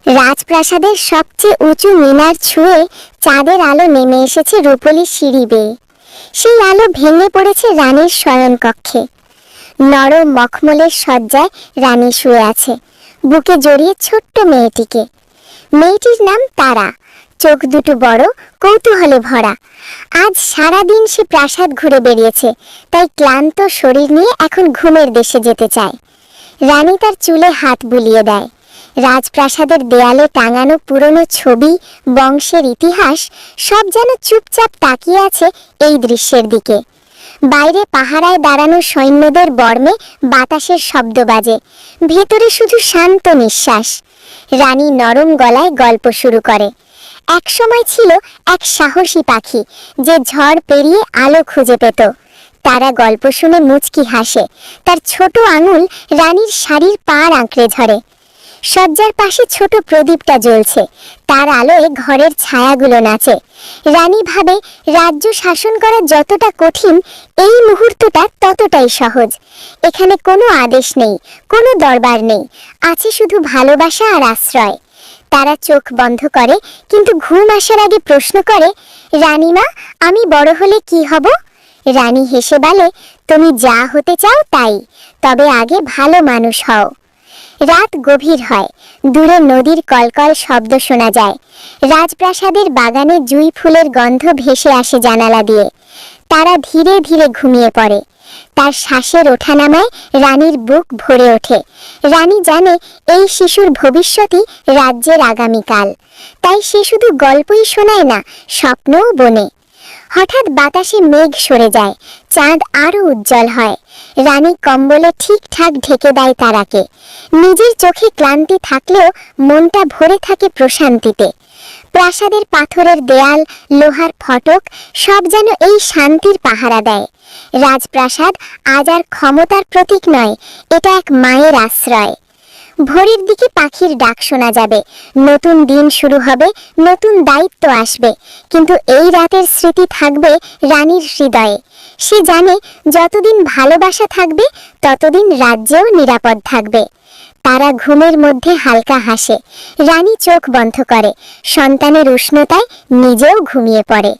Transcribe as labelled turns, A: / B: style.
A: রাজপ্রাসাদের সবচেয়ে উঁচু মিনার ছুঁয়ে চাঁদের আলো নেমে এসেছে রূপলি সিঁড়ি বেয়ে। সেই আলো ভেঙে পড়েছে রানীর শয়নকক্ষে। নরম মখমলের শয্যায় রানী শুয়ে আছে, বুকে জড়িয়ে ছোট্ট মেয়েটিকে। মেয়েটির নাম তারা, চোখ দুটো বড়, কৌতূহলে ভরা। আজ সারাদিন সে প্রাসাদ ঘুরে বেরিয়েছে, তাই ক্লান্ত শরীর নিয়ে এখন ঘুমের দেশে যেতে চায়। রানী তার চুলে হাত বুলিয়ে দেয়। রাজপ্রাসাদের দেয়ালে টাঙানো পুরনো ছবি, বংশের ইতিহাস সব যেন চুপচাপ তাকিয়ে আছে এই দৃশ্যের দিকে। বাইরে পাহারায় দাঁড়ানো সৈন্যদের বর্মে বাতাসের শব্দ বাজে, ভেতরে শুধু শান্ত নিঃশ্বাস। রানী নরম গলায় গল্প শুরু করে। এক সময় ছিল এক সাহসী পাখি যে ঝড় পেরিয়ে আলো খুঁজে পেত। তারা গল্প শুনে মুচকি হাসে, তার ছোট আঙুল রানীর শাড়ির পাড় আঁকড়ে ধরে। শয্যার পাশে ছোট প্রদীপটা জ্বলছে, তার আলোয় ঘরের ছায়াগুলো নাচে। রানী ভাবে, রাজ্য শাসন করা যতটা কঠিন, এই মুহূর্তটা ততটাই সহজ। এখানে কোনো আদেশ নেই, কোনো দরবার নেই, আছে শুধু ভালোবাসা আর আশ্রয়। তারা চোখ বন্ধ করে, কিন্তু ঘুম আসার আগে প্রশ্ন করে, রানীমা, আমি বড় হলে কি হব? রানী হেসে বলে, তুমি যা হতে চাও তাই, তবে আগে ভালো মানুষ হও। রাত গভীর হয়, দূরে নদীর কলকল শব্দ শোনা যায়। রাজপ্রাসাদের বাগানে জুঁই ফুলের গন্ধ ভেসে আসে জানালা দিয়ে। তারা ধীরে ধীরে ঘুমিয়ে পড়ে। তার শ্বাসের ওঠানামায় রানীর বুক ভরে ওঠে। রানী জানে এই শিশুর ভবিষ্যৎই রাজ্যের আগামীকাল। তাই সে শুধু গল্পই শোনায় না, স্বপ্নও বোনে। হঠাৎ বাতাসে মেঘ সরে যায়, চাঁদ আরো উজ্জ্বল হয়। রানী কম্বলে ঠিকঠাক ঢেকে দেয় তারাকে। নিজের চোখে ক্লান্তি থাকলেও মনটা ভরে থাকে প্রশান্তিতে। প্রাসাদের পাথরের দেয়াল, লোহার ফটক সব যেন এই শান্তির পাহারা দেয়। রাজপ্রাসাদ আজ আর ক্ষমতার প্রতীক নয়, এটা এক মায়ের আশ্রয়। ভোরের দিকে পাখির ডাক শোনা যাবে, নতুন দিন শুরু হবে, নতুন দায়িত্ব আসবে। কিন্তু এই রাতের স্মৃতি থাকবে রানীর হৃদয়ে। সে জানে যতদিন ভালোবাসা থাকবে, ততদিন রাজ্যেও নিরাপদ থাকবে। তারা ঘুমের মধ্যে হালকা হাসে। রানী চোখ বন্ধ করে, সন্তানের উষ্ণতায় নিজেও ঘুমিয়ে পড়ে।